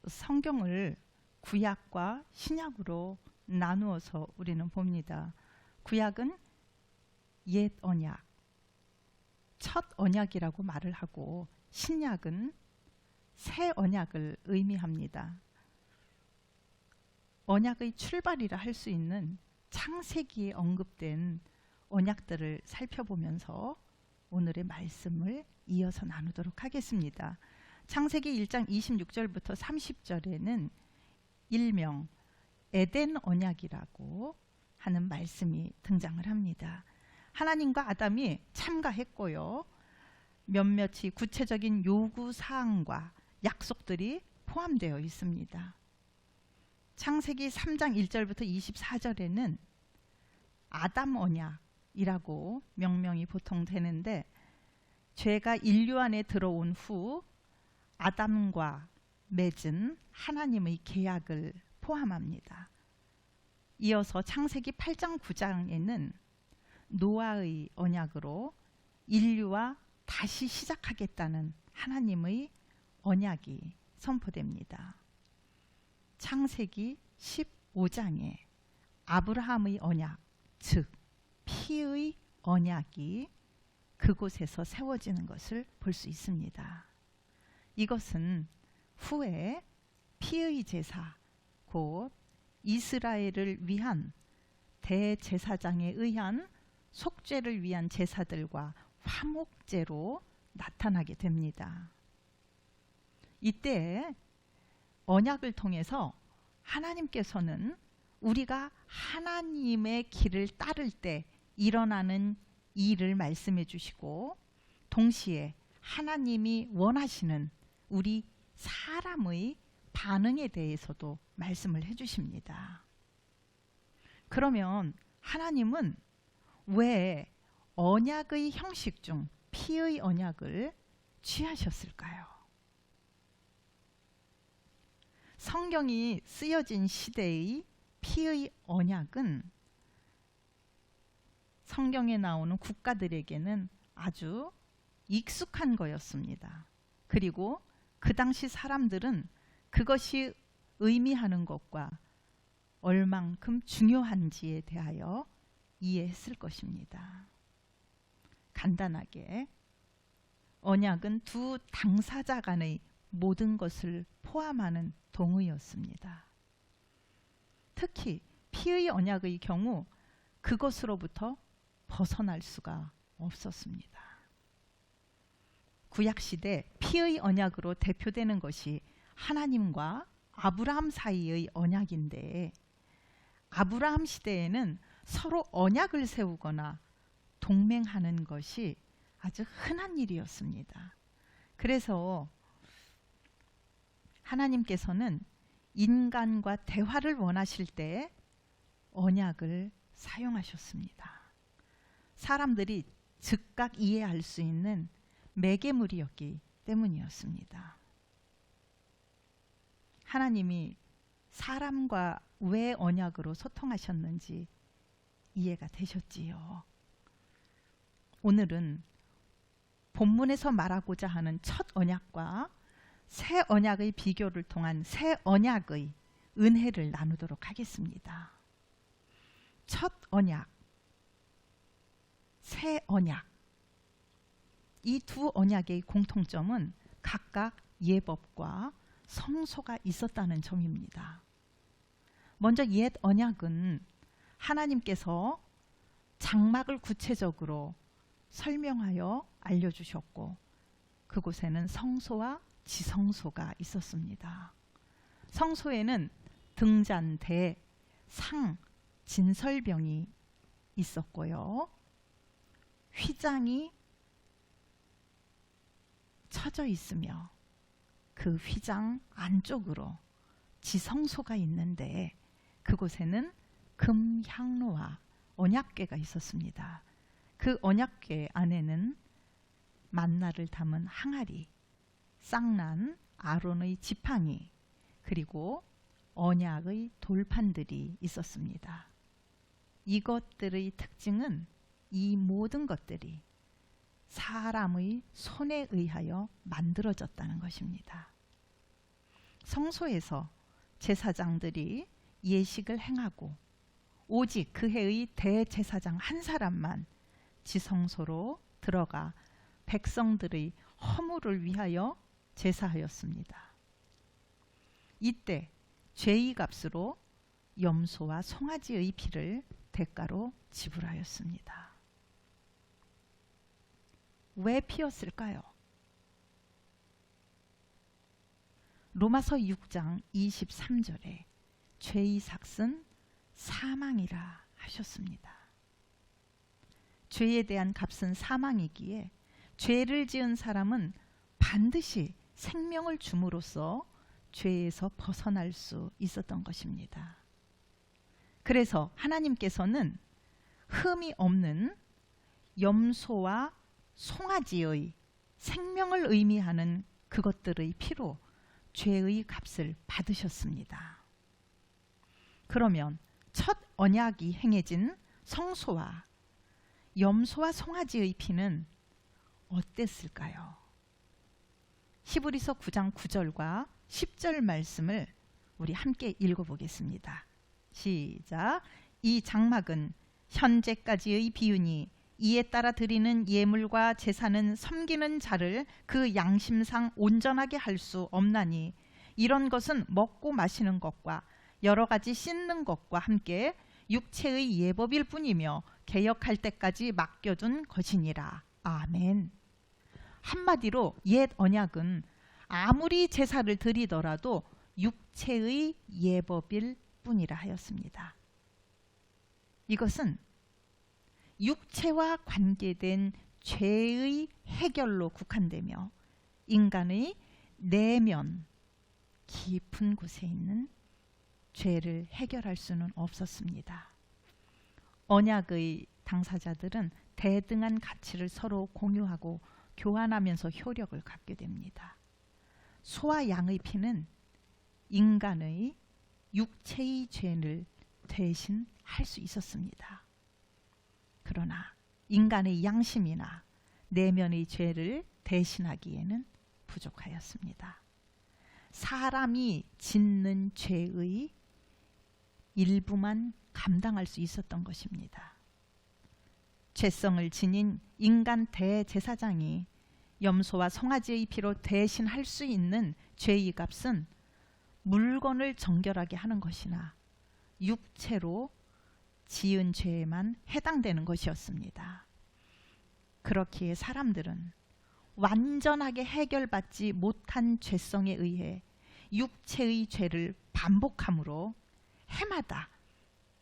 성경을 구약과 신약으로 나누어서 우리는 봅니다. 구약은 옛 언약, 첫 언약이라고 말을 하고, 신약은 새 언약을 의미합니다. 언약의 출발이라 할 수 있는 창세기에 언급된 언약들을 살펴보면서 오늘의 말씀을 이어서 나누도록 하겠습니다. 창세기 1장 26절부터 30절에는 일명 에덴 언약이라고 하는 말씀이 등장을 합니다. 하나님과 아담이 참가했고요, 몇몇이 구체적인 요구사항과 약속들이 포함되어 있습니다. 창세기 3장 1절부터 24절에는 아담 언약이라고 명명이 보통 되는데, 죄가 인류 안에 들어온 후 아담과 맺은 하나님의 계약을 포함합니다. 이어서 창세기 8장 9장에는 노아의 언약으로 인류와 다시 시작하겠다는 하나님의 언약이 선포됩니다. 창세기 15장에 아브라함의 언약, 즉 피의 언약이 그곳에서 세워지는 것을 볼 수 있습니다. 이것은 후에 피의 제사, 곧 이스라엘을 위한 대제사장에 의한 속죄를 위한 제사들과 화목제로 나타나게 됩니다. 이때 언약을 통해서 하나님께서는 우리가 하나님의 길을 따를 때 일어나는 일을 말씀해 주시고, 동시에 하나님이 원하시는 우리 사람의 반응에 대해서도 말씀을 해 주십니다. 그러면 하나님은 왜 언약의 형식 중 피의 언약을 취하셨을까요? 성경이 쓰여진 시대의 피의 언약은 성경에 나오는 국가들에게는 아주 익숙한 거였습니다. 그리고 그 당시 사람들은 그것이 의미하는 것과 얼만큼 중요한지에 대하여 이해했을 것입니다. 간단하게 언약은 두 당사자 간의 모든 것을 포함하는 동의였습니다. 특히 피의 언약의 경우 그것으로부터 벗어날 수가 없었습니다. 구약시대 피의 언약으로 대표되는 것이 하나님과 아브라함 사이의 언약인데, 아브라함 시대에는 서로 언약을 세우거나 동맹하는 것이 아주 흔한 일이었습니다. 그래서 하나님께서는 인간과 대화를 원하실 때 언약을 사용하셨습니다. 사람들이 즉각 이해할 수 있는 매개물이었기 때문이었습니다. 하나님이 사람과 왜 언약으로 소통하셨는지 이해가 되셨지요. 오늘은 본문에서 말하고자 하는 첫 언약과 새 언약의 비교를 통한 새 언약의 은혜를 나누도록 하겠습니다. 첫 언약, 새 언약, 이 두 언약의 공통점은 각각 예법과 성소가 있었다는 점입니다. 먼저 옛 언약은 하나님께서 장막을 구체적으로 설명하여 알려주셨고, 그곳에는 성소와 지성소가 있었습니다. 성소에는 등잔대, 상, 진설병이 있었고요, 휘장이 쳐져 있으며 그 휘장 안쪽으로 지성소가 있는데, 그곳에는 금향로와 언약궤가 있었습니다. 그 언약궤 안에는 만나를 담은 항아리, 쌍난 아론의 지팡이, 그리고 언약의 돌판들이 있었습니다. 이것들의 특징은 이 모든 것들이 사람의 손에 의하여 만들어졌다는 것입니다. 성소에서 제사장들이 예식을 행하고 오직 그 해의 대제사장 한 사람만 지성소로 들어가 백성들의 허물을 위하여 제사하였습니다. 이때 죄의 값으로 염소와 송아지의 피를 대가로 지불하였습니다. 왜 피었을까요? 로마서 6장 23절에 죄의 삭은 사망이라 하셨습니다. 죄에 대한 값은 사망이기에 죄를 지은 사람은 반드시 생명을 줌으로써 죄에서 벗어날 수 있었던 것입니다. 그래서 하나님께서는 흠이 없는 염소와 송아지의 생명을 의미하는 그것들의 피로 죄의 값을 받으셨습니다. 그러면 첫 언약이 행해진 성소와 염소와 송아지의 피는 어땠을까요? 히브리서 9장 9절과 10절 말씀을 우리 함께 읽어보겠습니다. 시작. 이 장막은 현재까지의 비유니 이에 따라 드리는 예물과 제사는 섬기는 자를 그 양심상 온전하게 할 수 없나니 이런 것은 먹고 마시는 것과 여러 가지 씻는 것과 함께 육체의 예법일 뿐이며 개역할 때까지 맡겨둔 것이니라. 아멘. 한마디로 옛 언약은 아무리 제사를 드리더라도 육체의 예법일 뿐이라 하였습니다. 이것은 육체와 관계된 죄의 해결로 국한되며 인간의 내면 깊은 곳에 있는 죄를 해결할 수는 없었습니다. 언약의 당사자들은 대등한 가치를 서로 공유하고 교환하면서 효력을 갖게 됩니다. 소와 양의 피는 인간의 육체의 죄를 대신할 수 있었습니다. 그러나 인간의 양심이나 내면의 죄를 대신하기에는 부족하였습니다. 사람이 짓는 죄의 일부만 감당할 수 있었던 것입니다. 죄성을 지닌 인간 대제사장이 염소와 송아지의 피로 대신할 수 있는 죄의 값은 물건을 정결하게 하는 것이나 육체로 지은 죄에만 해당되는 것이었습니다. 그렇기에 사람들은 완전하게 해결받지 못한 죄성에 의해 육체의 죄를 반복함으로 해마다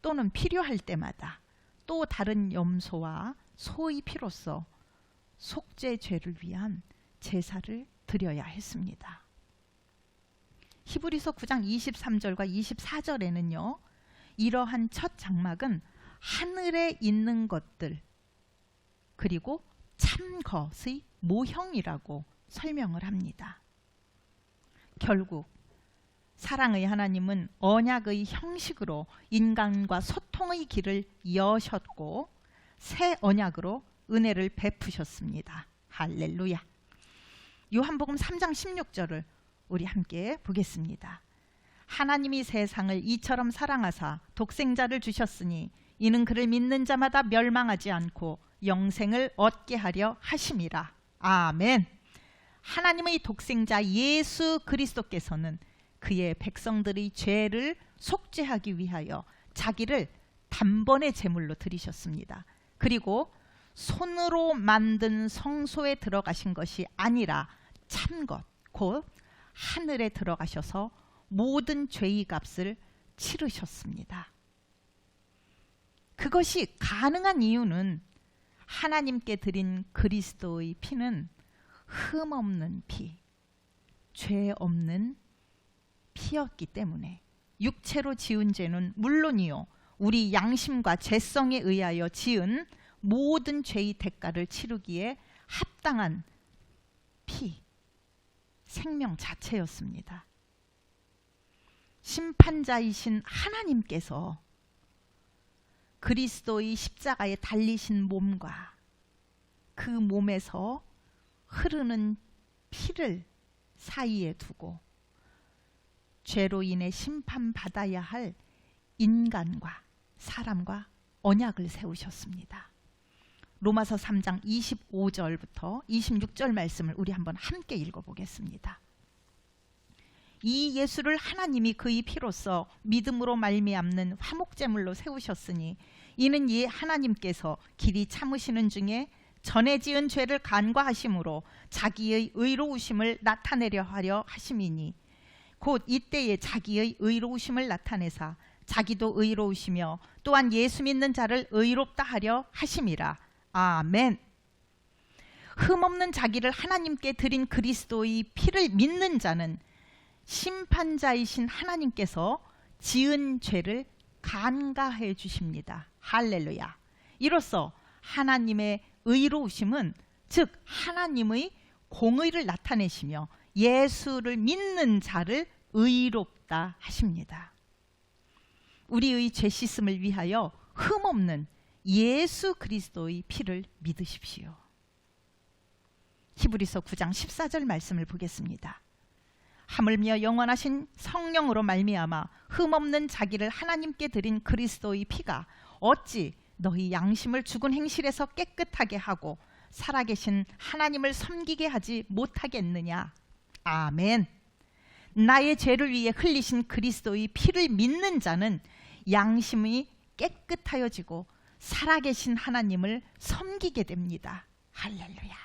또는 필요할 때마다 또 다른 염소와 소의 피로써 속죄 죄를 위한 제사를 드려야 했습니다. 히브리서 9장 23절과 24절에는요. 이러한 첫 장막은 하늘에 있는 것들 그리고 참 것의 모형이라고 설명을 합니다. 결국 사랑의 하나님은 언약의 형식으로 인간과 소통의 길을 여셨고 새 언약으로 은혜를 베푸셨습니다. 할렐루야. 요한복음 3장 16절을 우리 함께 보겠습니다. 하나님이 세상을 이처럼 사랑하사 독생자를 주셨으니 이는 그를 믿는 자마다 멸망하지 않고 영생을 얻게 하려 하심이라. 아멘. 하나님의 독생자 예수 그리스도께서는 그의 백성들의 죄를 속죄하기 위하여 자기를 단번에 제물로 드리셨습니다. 그리고 손으로 만든 성소에 들어가신 것이 아니라 참것 곧 하늘에 들어가셔서 모든 죄의 값을 치르셨습니다. 그것이 가능한 이유는 하나님께 드린 그리스도의 피는 흠 없는 피, 죄 없는 피였기 때문에 육체로 지은 죄는 물론이요 우리 양심과 죄성에 의하여 지은 모든 죄의 대가를 치르기에 합당한 피, 생명 자체였습니다. 심판자이신 하나님께서 그리스도의 십자가에 달리신 몸과 그 몸에서 흐르는 피를 사이에 두고 죄로 인해 심판받아야 할 인간과 사람과 언약을 세우셨습니다. 로마서 3장 25절부터 26절 말씀을 우리 한번 함께 읽어보겠습니다. 이 예수를 하나님이 그의 피로써 믿음으로 말미암는 화목제물로 세우셨으니 이는 이 하나님께서 길이 참으시는 중에 전에 지은 죄를 간과하심으로 자기의 의로우심을 나타내려 하려 하심이니 곧 이때에 자기의 의로우심을 나타내사 자기도 의로우시며 또한 예수 믿는 자를 의롭다 하려 하심이라. 아멘. 흠없는 자기를 하나님께 드린 그리스도의 피를 믿는 자는 심판자이신 하나님께서 지은 죄를 간과해 주십니다. 할렐루야. 이로써 하나님의 의로우심은 즉 하나님의 공의를 나타내시며 예수를 믿는 자를 의롭다 하십니다. 우리의 죄 씻음을 위하여 흠없는 예수 그리스도의 피를 믿으십시오. 히브리서 9장 14절 말씀을 보겠습니다. 하물며 영원하신 성령으로 말미암아 흠없는 자기를 하나님께 드린 그리스도의 피가 어찌 너희 양심을 죽은 행실에서 깨끗하게 하고 살아계신 하나님을 섬기게 하지 못하겠느냐. 아멘. 나의 죄를 위해 흘리신 그리스도의 피를 믿는 자는 양심이 깨끗하여지고 살아계신 하나님을 섬기게 됩니다. 할렐루야.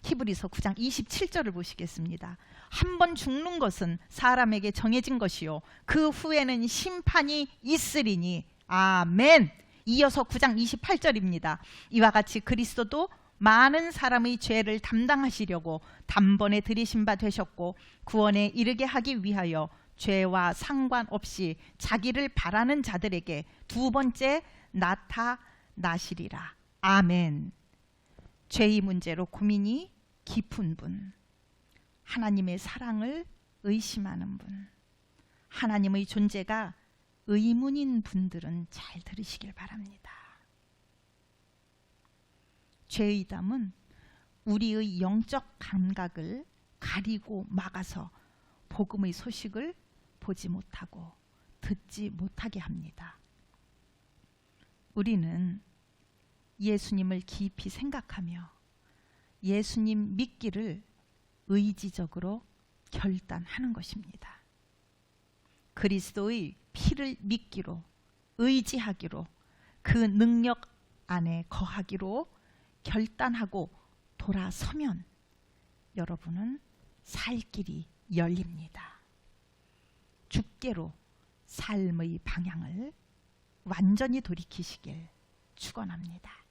히브리서 9장 27절을 보시겠습니다. 한 번 죽는 것은 사람에게 정해진 것이요 그 후에는 심판이 있으리니. 아멘. 이어서 9장 28절입니다. 이와 같이 그리스도도 많은 사람의 죄를 담당하시려고 단번에 들이신 바 되셨고 구원에 이르게 하기 위하여 죄와 상관없이 자기를 바라는 자들에게 두 번째 나타나시리라. 아멘. 죄의 문제로 고민이 깊은 분, 하나님의 사랑을 의심하는 분, 하나님의 존재가 의문인 분들은 잘 들으시길 바랍니다. 죄의 담은 우리의 영적 감각을 가리고 막아서 복음의 소식을 보지 못하고 듣지 못하게 합니다. 우리는 예수님을 깊이 생각하며 예수님 믿기를 의지적으로 결단하는 것입니다. 그리스도의 피를 믿기로 의지하기로 그 능력 안에 거하기로 결단하고 돌아서면 여러분은 살 길이 열립니다. 주께로 삶의 방향을 완전히 돌이키시길 축원합니다.